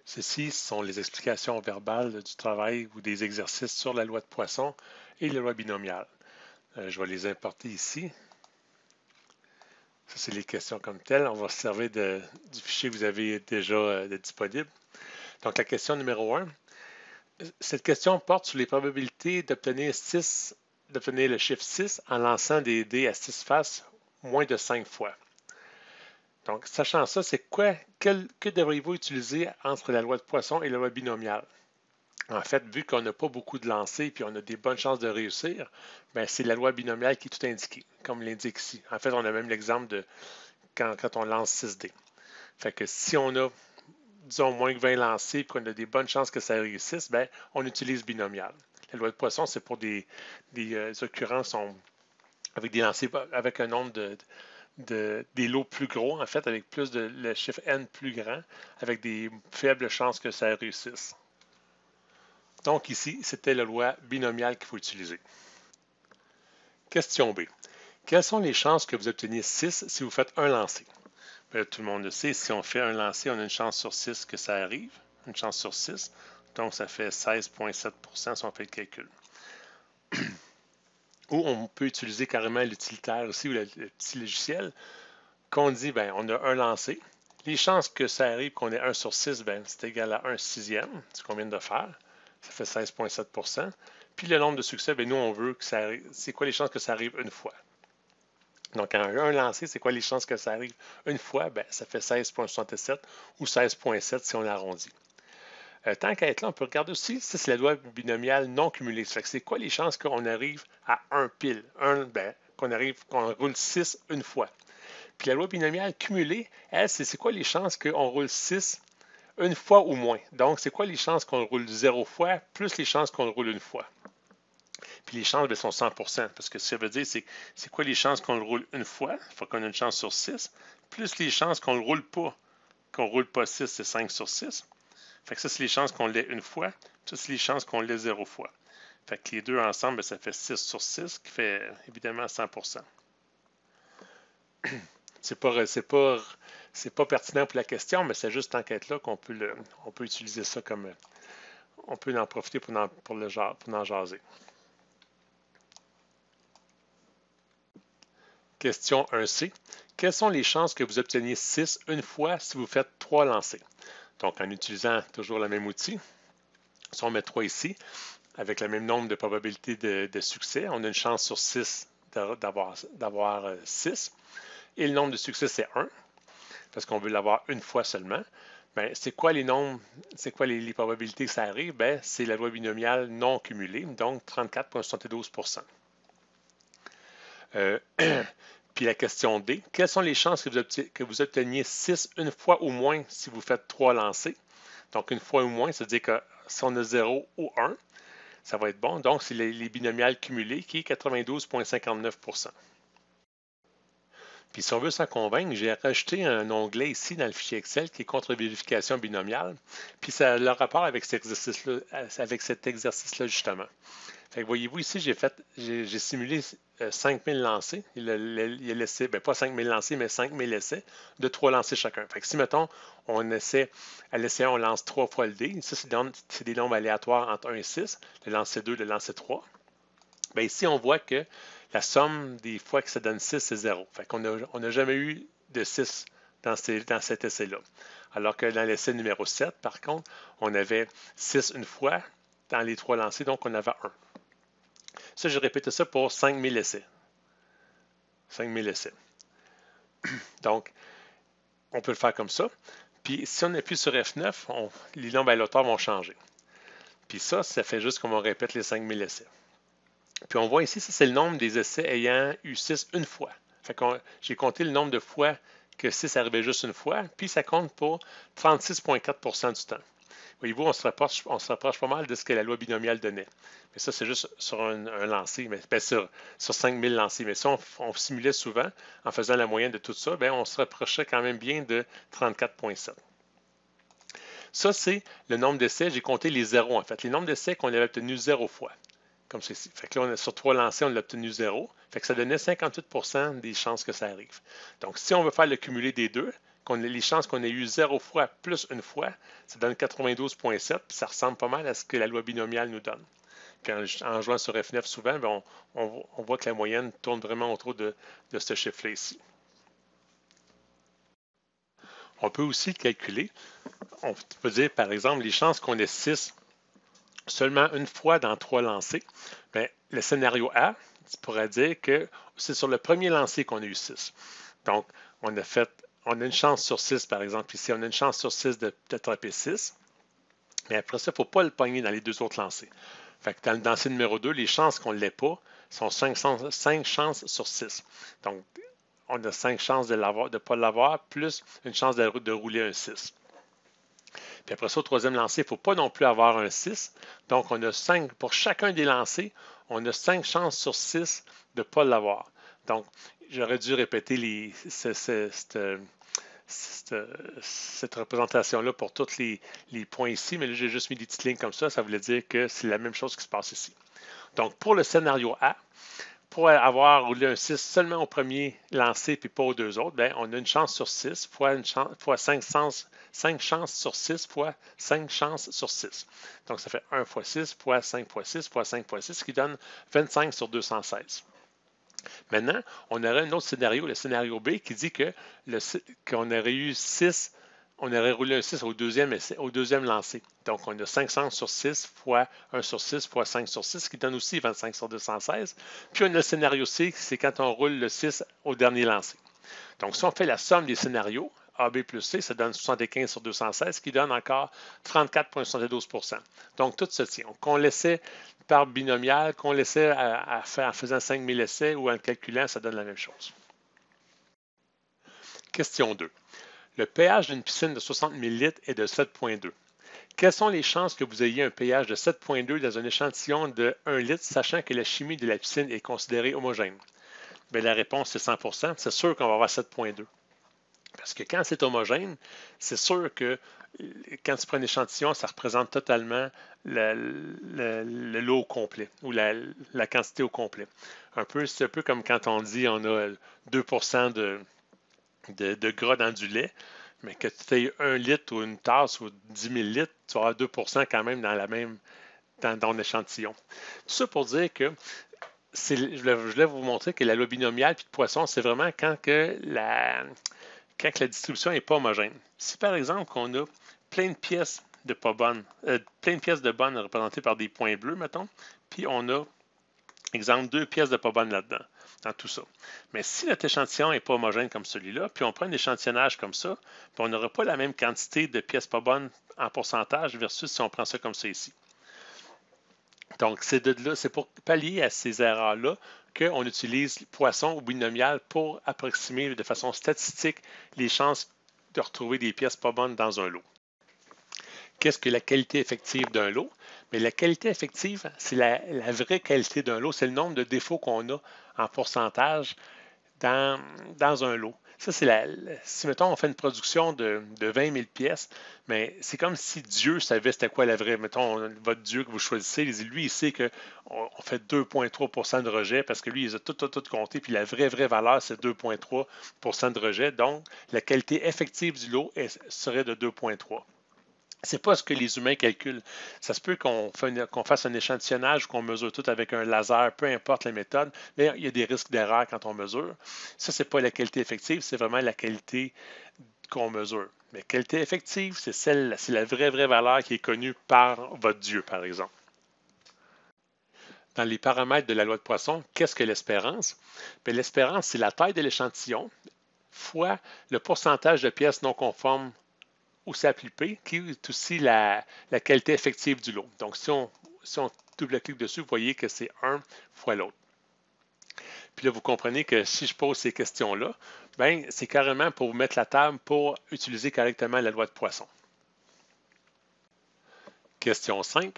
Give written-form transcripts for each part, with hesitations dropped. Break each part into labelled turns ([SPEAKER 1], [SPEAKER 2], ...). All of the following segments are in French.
[SPEAKER 1] Ceci sont les explications verbales du travail ou des exercices sur la loi de Poisson et la loi binomiale. Je vais les importer ici. Ça, c'est les questions comme telles. On va se servir du fichier que vous avez déjà disponible. Donc, la question numéro 1. Cette question porte sur les probabilités d'obtenir le chiffre 6 en lançant des dés à 6 faces moins de 5 fois. Donc, sachant ça, que devriez-vous utiliser entre la loi de Poisson et la loi binomiale? En fait, vu qu'on n'a pas beaucoup de lancers et puis on a des bonnes chances de réussir, ben c'est la loi binomiale qui est tout indiquée, comme l'indique ici. En fait, on a même l'exemple de quand on lance 6 dés. Fait que si on a, disons, moins que 20 lancers et qu'on a des bonnes chances que ça réussisse, ben on utilise binomial. La loi de Poisson, c'est pour des occurrences avec des lancers avec un nombre des lots plus gros, en fait, avec le chiffre n plus grand, avec des faibles chances que ça réussisse. Donc ici, c'était la loi binomiale qu'il faut utiliser. Question B. Quelles sont les chances que vous obteniez 6 si vous faites un lancer? Bien, tout le monde le sait, si on fait un lancer, on a une chance sur 6 que ça arrive, une chance sur 6. Donc, ça fait 16,7% si on fait le calcul. Ou on peut utiliser carrément l'utilitaire aussi, ou le petit logiciel, qu'on dit, ben, on a un lancé. Les chances que ça arrive qu'on ait 1 sur 6, ben, c'est égal à 1 sixième, ce qu'on vient de faire. Ça fait 16,7%. Puis le nombre de succès, ben, nous, on veut que ça arrive. C'est quoi les chances que ça arrive une fois? Donc, en un lancé, c'est quoi les chances que ça arrive une fois? Ben, ça fait 16,67 ou 16,7 si on l'arrondit. Tant qu'à être là, on peut regarder aussi, ça c'est la loi binomiale non cumulée. C'est quoi les chances qu'on arrive à un pile? Qu'on roule 6 une fois. Puis la loi binomiale cumulée, elle, c'est quoi les chances qu'on roule 6 une fois ou moins? Donc, c'est quoi les chances qu'on roule 0 fois plus les chances qu'on roule une fois? Puis les chances sont 100%, parce que ça veut dire, c'est quoi les chances qu'on le roule une fois? Il faut qu'on ait une chance sur 6, plus les chances qu'on ne le roule pas. Qu'on ne roule pas 6, c'est 5 sur 6. Fait que ça, c'est les chances qu'on l'ait une fois, ça, c'est les chances qu'on l'ait 0 fois. Fait que les deux ensemble, ça fait 6 sur 6, qui fait évidemment 100%. C'est pas pertinent pour la question, mais c'est juste en quête là qu'on peut utiliser ça comme. On peut en profiter pour en jaser. Question 1C. Quelles sont les chances que vous obteniez 6 une fois si vous faites 3 lancers? Donc, en utilisant toujours le même outil, si on met 3 ici, avec le même nombre de probabilités de succès, on a une chance sur 6 d'avoir 6. Et le nombre de succès, c'est 1, parce qu'on veut l'avoir une fois seulement. Ben, c'est quoi les probabilités que ça arrive? Ben, c'est la loi binomiale non cumulée, donc 34,72%. Puis la question D, quelles sont les chances que vous obteniez 6 une fois ou moins si vous faites 3 lancers? Donc, une fois ou moins, c'est-à-dire que si on a 0 ou 1, ça va être bon. Donc, c'est les binomiales cumulés qui est 92,59%. Puis si on veut s'en convaincre, j'ai rajouté un onglet ici dans le fichier Excel qui est contre-vérification binomiale. Puis ça a le rapport avec cet exercice-là justement. Fait que voyez-vous ici, j'ai simulé 5000 lancers. Il a laissé, pas 5000 lancers, mais 5000 essais de 3 lancers chacun. Fait que si, mettons, on essaie, à l'essai 1, on lance 3 fois le dé, ça, c'est des nombres aléatoires entre 1 et 6, le lancer 2, le lancer 3. Bien, ici, on voit que la somme des fois que ça donne 6, c'est 0. Fait qu'on n'a jamais eu de 6 dans cet essai-là. Alors que dans l'essai numéro 7, par contre, on avait 6 une fois dans les 3 lancers, donc on avait 1. Ça, j'ai répété ça pour 5000 essais. 5000 essais. Donc, on peut le faire comme ça. Puis, si on appuie sur F9, les nombres aléatoires vont changer. Puis ça fait juste comme on répète les 5000 essais. Puis on voit ici, ça c'est le nombre des essais ayant eu 6 une fois. Fait que j'ai compté le nombre de fois que 6 arrivait juste une fois, puis ça compte pour 36,4% du temps. Voyez-vous, on se rapproche pas mal de ce que la loi binomiale donnait. Mais ça, c'est juste sur un lancer, sur 5000 lancers. Mais si on simulait souvent, en faisant la moyenne de tout ça, bien, on se rapprochait quand même bien de 34,7. Ça, c'est le nombre d'essais. J'ai compté les zéros, en fait. Les nombres d'essais qu'on avait obtenus 0 fois. Comme ceci. Fait que là, sur 3 lancers, on l'a obtenu 0. Fait que ça donnait 58% des chances que ça arrive. Donc, si on veut faire le cumulé des deux, les chances qu'on ait eu 0 fois plus une fois, ça donne 92,7, puis ça ressemble pas mal à ce que la loi binomiale nous donne. Puis en jouant sur F9 souvent, bien, on voit que la moyenne tourne vraiment autour de ce chiffre-là ici. On peut aussi le calculer. On peut dire, par exemple, les chances qu'on ait 6 seulement une fois dans 3 lancers. Bien, le scénario A, tu pourrais dire que c'est sur le premier lancer qu'on a eu 6. Donc, on a une chance sur 6, par exemple, ici, on a une chance sur 6 d'attraper 6. Mais après ça, il ne faut pas le pogner dans les 2 autres lancers. Fait que dans le lancer numéro 2, les chances qu'on ne l'ait pas sont 5 chances sur 6. Donc, on a 5 chances de ne pas l'avoir, plus une chance de rouler un 6. Puis après ça, au troisième lancer, il ne faut pas non plus avoir un 6. Donc, on a 5 pour chacun des lancers, on a 5 chances sur 6 de ne pas l'avoir. Donc, j'aurais dû répéter cette représentation-là pour tous les points ici, mais là, j'ai juste mis des petites lignes comme ça. Ça voulait dire que c'est la même chose qui se passe ici. Donc, pour le scénario A, pour avoir roulé un 6 seulement au premier lancé puis pas aux deux autres, bien, on a une chance sur 6 fois 5 chances sur 6 fois 5 chances sur 6. Donc, ça fait 1 fois 6 fois 5 fois 6 fois 5 fois 6, qui donne 25 sur 216. Maintenant, on aurait un autre scénario, le scénario B, qui dit qu'on aurait eu 6, on aurait roulé un 6 au deuxième lancé. Donc, on a 5 chances sur 6 fois 1 sur 6 fois 5 sur 6, qui donne aussi 25 sur 216. Puis, on a le scénario C, c'est quand on roule le 6 au dernier lancé. Donc, si on fait la somme des scénarios, AB plus C, ça donne 75 sur 216, qui donne encore 34,72 %. Donc, tout se tient. Qu'on laissait par binomial, qu'on laissait en faisant 5000 essais ou en calculant, ça donne la même chose. Question 2. Le pH d'une piscine de 60 ml est de 7,2. Quelles sont les chances que vous ayez un pH de 7,2 dans un échantillon de 1 litre, sachant que la chimie de la piscine est considérée homogène? Bien, la réponse, c'est 100 %. C'est sûr qu'on va avoir 7,2. Parce que quand c'est homogène, c'est sûr que quand tu prends un échantillon, ça représente totalement le lot au complet ou la quantité au complet. C'est un peu comme quand on dit on a 2 de gras dans du lait, mais que tu aies 1 litre ou une tasse ou 10 000 litres, tu vas avoir 2 quand même dans ton échantillon. Tout ça pour dire que je voulais vous montrer que la loi binomiale puis de Poisson, c'est vraiment quand la distribution n'est pas homogène. Si par exemple on a plein de pièces de pas bonnes, plein de pièces de bonnes représentées par des points bleus, mettons, puis on a, exemple, 2 pièces de pas bonnes là-dedans, dans tout ça. Mais si notre échantillon n'est pas homogène comme celui-là, puis on prend un échantillonnage comme ça, puis on n'aura pas la même quantité de pièces pas bonnes en pourcentage versus si on prend ça comme ça ici. Donc, c'est pour pallier à ces erreurs-là qu'on utilise Poisson ou binomial pour approximer de façon statistique les chances de retrouver des pièces pas bonnes dans un lot. Qu'est-ce que la qualité effective d'un lot? Mais la qualité effective, c'est la vraie qualité d'un lot, c'est le nombre de défauts qu'on a en pourcentage dans un lot. Ça, si, mettons, on fait une production de 20 000 pièces, mais c'est comme si Dieu savait c'était quoi la vraie. Mettons, votre Dieu que vous choisissez, lui, il sait qu'on fait 2,3 % de rejet parce que lui, il a tout compté, puis la vraie valeur, c'est 2,3 % de rejet. Donc, la qualité effective du lot serait de 2,3. C'est pas ce que les humains calculent. Ça se peut qu'on fasse un échantillonnage ou qu'on mesure tout avec un laser, peu importe la méthode, mais il y a des risques d'erreur quand on mesure. Ça, c'est pas la qualité effective, c'est vraiment la qualité qu'on mesure. Mais qualité effective, c'est la vraie valeur qui est connue par votre Dieu, par exemple. Dans les paramètres de la loi de Poisson, qu'est-ce que l'espérance? Bien, l'espérance, c'est la taille de l'échantillon fois le pourcentage de pièces non conformes ou s'appliquer, qui est aussi la qualité effective du lot. Donc, si on double-clique dessus, vous voyez que c'est 1 fois l'autre. Puis là, vous comprenez que si je pose ces questions-là, ben, c'est carrément pour vous mettre la table pour utiliser correctement la loi de Poisson. Question 5.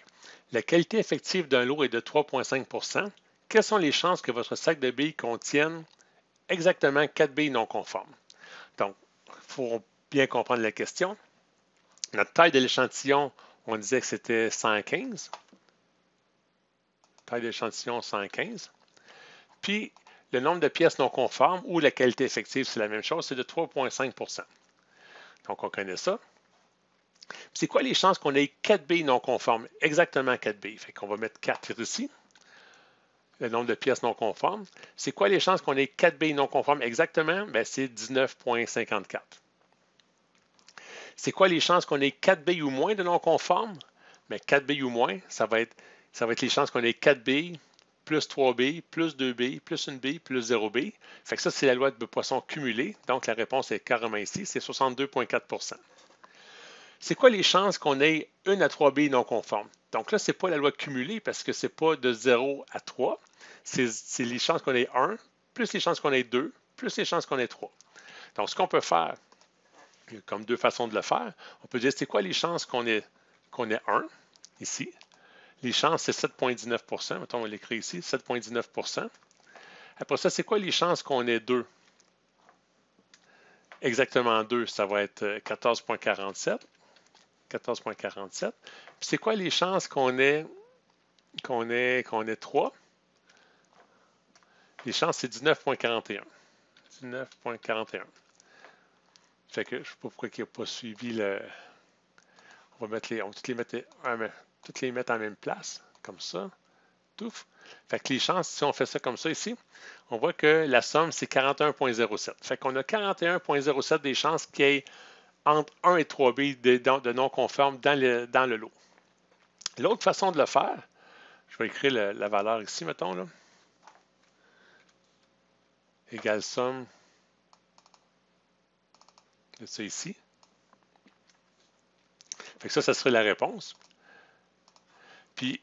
[SPEAKER 1] La qualité effective d'un lot est de 3,5 %. Quelles sont les chances que votre sac de billes contienne exactement 4 billes non conformes? Donc, il faut bien comprendre la question. Notre taille de l'échantillon, on disait que c'était 115. Taille d'échantillon 115. Puis, le nombre de pièces non conformes ou la qualité effective, c'est la même chose, c'est de 3,5 %. Donc, on connaît ça. C'est quoi les chances qu'on ait 4 billes non conformes? Exactement 4 billes. Fait qu'on va mettre 4 ici, le nombre de pièces non conformes. C'est quoi les chances qu'on ait 4 billes non conformes? Exactement, ben, c'est 19,54. C'est quoi les chances qu'on ait 4 billes ou moins de non conformes? Mais 4 billes ou moins, ça va être les chances qu'on ait 4 billes, plus 3 billes, plus 2 billes, plus 1 bille, plus 0 bille. Fait que ça, c'est la loi de Poisson cumulée. Donc, la réponse est carrément ici, c'est 62,4 %. C'est quoi les chances qu'on ait 1 à 3 billes non conformes? Donc là, ce n'est pas la loi cumulée parce que ce n'est pas de 0 à 3. C'est les chances qu'on ait 1, plus les chances qu'on ait 2, plus les chances qu'on ait 3. Donc, ce qu'on peut faire, il y a comme deux façons de le faire. On peut dire, c'est quoi les chances qu'on ait 1, ici. Les chances, c'est 7,19 %. Mettons, on va l'écrire ici, 7,19 %. Après ça, c'est quoi les chances qu'on ait 2? Exactement 2, ça va être 14,47. 14,47. Puis c'est quoi les chances qu'on ait 3? Les chances, c'est 19,41. 19,41. Fait que je ne sais pas pourquoi il n'a pas suivi le. On va mettre toutes les mettre en même place, comme ça. Touf. Fait que les chances, si on fait ça comme ça ici, on voit que la somme, c'est 41,07. Fait qu'on a 41,07 des chances qu'il y ait entre 1 et 3 billes de non conformes dans le lot. L'autre façon de le faire, je vais écrire la valeur ici, mettons, là. Égale somme de ça ici. Fait que ça serait la réponse. Puis,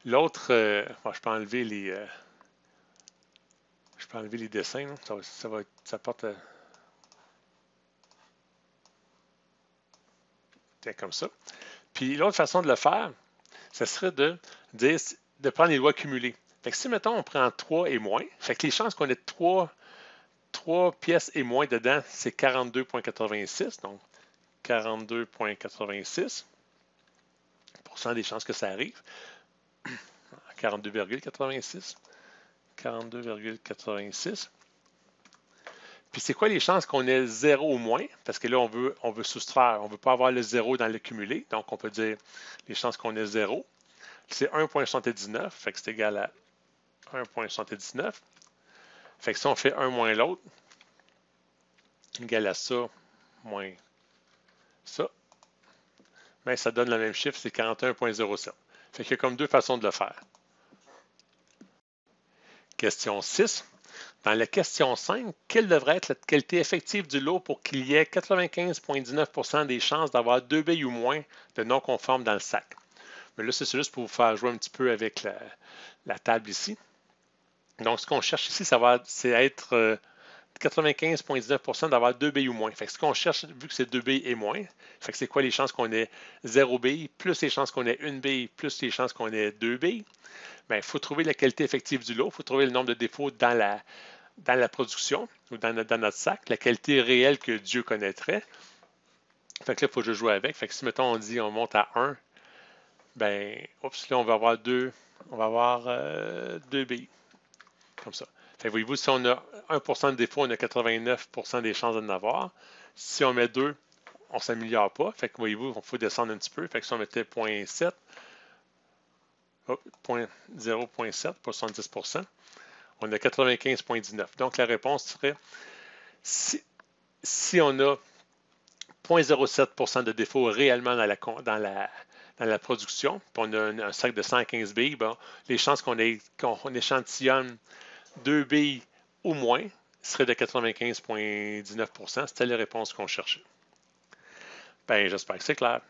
[SPEAKER 1] l'autre, je peux enlever les dessins. Là. Ça porte comme ça. Puis, l'autre façon de le faire, ce serait de prendre les lois cumulées. Fait que si, mettons, on prend 3 et moins, fait que les chances qu'on ait 3 pièces et moins dedans, c'est 42,86. Donc, 42,86 % des chances que ça arrive. 42,86. 42,86. Puis c'est quoi les chances qu'on ait 0 ou moins? Parce que là, on veut soustraire. On ne veut pas avoir le 0 dans le cumulé. Donc, on peut dire les chances qu'on ait 0. C'est 1,79. Fait que c'est égal à 1,79. Fait que si on fait 1 moins l'autre, égal à ça, moins ça, bien, ça donne le même chiffre, c'est 41,07. Fait qu'il y a comme deux façons de le faire. Question 6. Dans la question 5, quelle devrait être la qualité effective du lot pour qu'il y ait 95,19 % des chances d'avoir 2 billes ou moins de non conformes dans le sac? Mais là, c'est juste pour vous faire jouer un petit peu avec la table ici. Donc, ce qu'on cherche ici, c'est être 95,19 % d'avoir 2 billes ou moins. Fait que ce qu'on cherche, vu que c'est 2 billes et moins, fait que c'est quoi les chances qu'on ait 0 billes, plus les chances qu'on ait 1 bille, plus les chances qu'on ait 2 billes? Bien, il faut trouver la qualité effective du lot, il faut trouver le nombre de défauts dans la production ou dans notre sac, la qualité réelle que Dieu connaîtrait. Fait que là, il faut que je joue avec. Fait que si, mettons, on monte à 1, ben, là, on va avoir 2 billes, comme ça. Fait que voyez-vous, si on a 1 % de défaut, on a 89 % des chances d'en avoir. Si on met 2, on ne s'améliore pas. Fait que voyez-vous, il faut descendre un petit peu. Fait que si on mettait 0,7, 0,7 pour 70 %, on a 95,19. Donc, la réponse serait, si on a 0,07 % de défaut réellement dans la production, puis on a un sac de 115 billes, bon, les chances qu'on échantillonne 2 billes ou moins seraient de 95,19 %. C'était la réponse qu'on cherchait. Bien, j'espère que c'est clair.